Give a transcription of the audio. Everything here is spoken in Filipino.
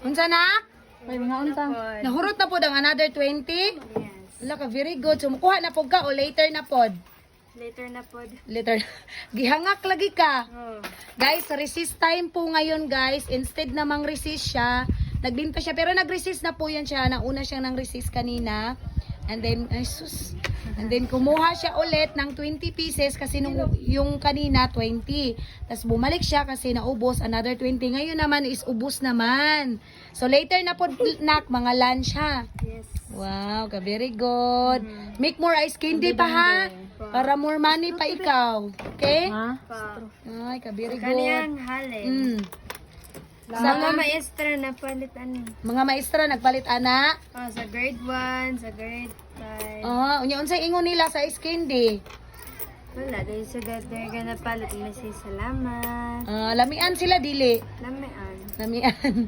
Unsa na? May mga unta. Nahurot na pod ang another 20? Yes. Wala ka, very good. So, mukuha na pod ka o later na pod? Later na pod. Later. Gihangak lagi ka. Oh. Guys, resist time po ngayon, guys. Instead namang resist siya, nagbinta siya. Pero nag-resist na po yan siya. Nauna siyang nang-resist kanina. And then, ay sus. And then, kumuha siya ulit ng 20 pieces kasi nung, yung kanina, 20. Tapos bumalik siya kasi naubos, another 20. Ngayon naman is ubos naman. So, later na po, nak, mga lunch ha. Yes. Wow, ka very good. Make more ice candy pa ha. Para more money pa ikaw. Okay? Ha? Pa. Ay, ka very good. Kaniyang halin. Mm. Sa mga maestra na palit ano. Mga maestra nagpalit ana. Oh, sa grade 1, sa grade 5. Unya unsay ingon nila sa ice candy? Wala, dahil sa they're gonna palit na say salamat. Lamian sila dili. Lamian. Lamian.